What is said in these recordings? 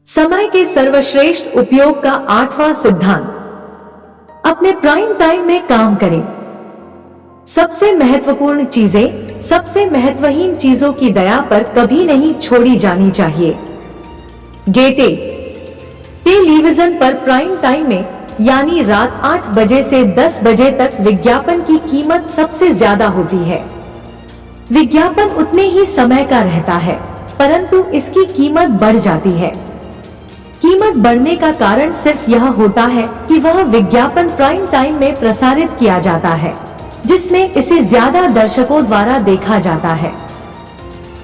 समय के सर्वश्रेष्ठ उपयोग का 8वां सिद्धांत, अपने प्राइम टाइम में काम करें। सबसे महत्वपूर्ण चीजें सबसे महत्वहीन चीजों की दया पर कभी नहीं छोड़ी जानी चाहिए। गेटे टेलीविजन पर प्राइम टाइम में यानी रात 8 बजे से 10 बजे तक विज्ञापन की कीमत सबसे ज्यादा होती है। विज्ञापन उतने ही समय का रहता है, परंतु इसकी कीमत बढ़ जाती है। कीमत बढ़ने का कारण सिर्फ यह होता है कि वह विज्ञापन प्राइम टाइम में प्रसारित किया जाता है, जिसमें इसे ज्यादा दर्शकों द्वारा देखा जाता है।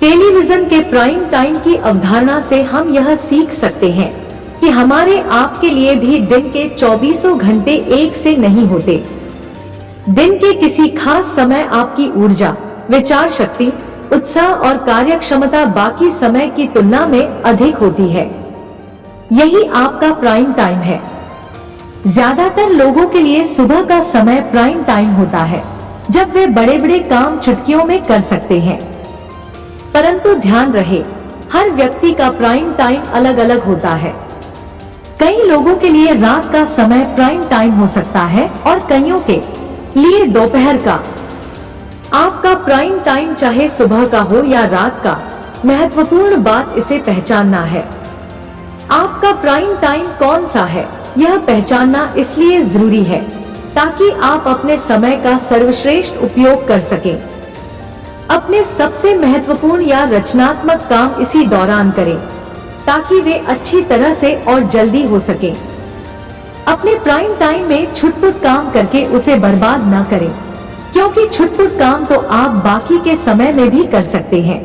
टेलीविजन के प्राइम टाइम की अवधारणा से हम यह सीख सकते हैं कि हमारे आपके लिए भी दिन के 24 घंटे एक से नहीं होते। दिन के किसी खास समय आपकी ऊर्जा, विचार शक्ति, उत्साह और कार्यक्षमता बाकी समय की तुलना में अधिक होती है। यही आपका प्राइम टाइम है। ज्यादातर लोगों के लिए सुबह का समय प्राइम टाइम होता है, जब वे बड़े बड़े काम चुटकियों में कर सकते हैं। परंतु ध्यान रहे, हर व्यक्ति का प्राइम टाइम अलग अलग होता है। कई लोगों के लिए रात का समय प्राइम टाइम हो सकता है और कईयों के लिए दोपहर का। आपका प्राइम टाइम चाहे सुबह का हो या रात का, महत्वपूर्ण बात इसे पहचानना है। आपका प्राइम टाइम कौन सा है, यह पहचानना इसलिए जरूरी है ताकि आप अपने समय का सर्वश्रेष्ठ उपयोग कर सकें। अपने सबसे महत्वपूर्ण या रचनात्मक काम इसी दौरान करें ताकि वे अच्छी तरह से और जल्दी हो सकें। अपने प्राइम टाइम में छुटपुट काम करके उसे बर्बाद न करें, क्योंकि छुटपुट काम तो आप बाकी के समय में भी कर सकते हैं।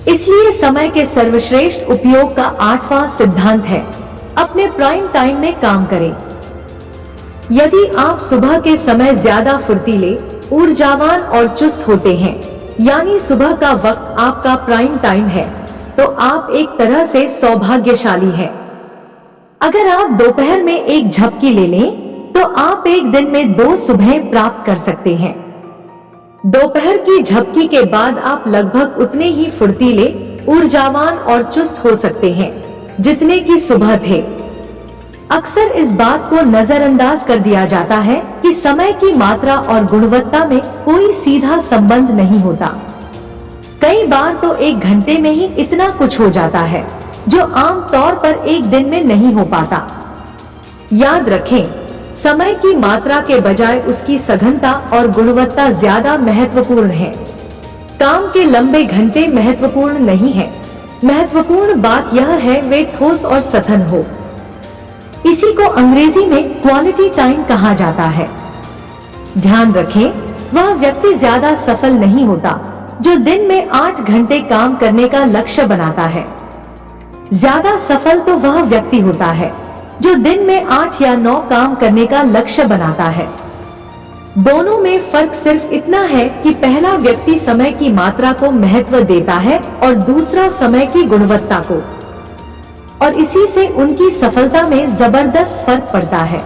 इसलिए समय के सर्वश्रेष्ठ उपयोग का 8वां सिद्धांत है, अपने प्राइम टाइम में काम करें। यदि आप सुबह के समय ज्यादा फुर्तीले, ऊर्जावान और चुस्त होते हैं, यानी सुबह का वक्त आपका प्राइम टाइम है, तो आप एक तरह से सौभाग्यशाली हैं। अगर आप दोपहर में एक झपकी ले लें, तो आप एक दिन में 2 सुबहें प्राप्त कर सकते हैं। दोपहर की झपकी के बाद आप लगभग उतने ही फुर्तीले, ऊर्जावान और चुस्त हो सकते हैं जितने की सुबह थे। अक्सर इस बात को नजरअंदाज कर दिया जाता है कि समय की मात्रा और गुणवत्ता में कोई सीधा संबंध नहीं होता। कई बार तो 1 घंटे में ही इतना कुछ हो जाता है जो आम तौर पर एक दिन में नहीं हो पाता। याद रखें, समय की मात्रा के बजाय उसकी सघनता और गुणवत्ता ज्यादा महत्वपूर्ण है। काम के लंबे घंटे महत्वपूर्ण नहीं है, महत्वपूर्ण बात यह है वे ठोस और सघन हो। इसी को अंग्रेजी में क्वालिटी टाइम कहा जाता है। ध्यान रखें, वह व्यक्ति ज्यादा सफल नहीं होता जो दिन में 8 घंटे काम करने का लक्ष्य बनाता है। ज्यादा सफल तो वह व्यक्ति होता है जो दिन में 8 या 9 काम करने का लक्ष्य बनाता है। दोनों में फर्क सिर्फ इतना है कि पहला व्यक्ति समय की मात्रा को महत्व देता है और दूसरा समय की गुणवत्ता को, और इसी से उनकी सफलता में जबरदस्त फर्क पड़ता है।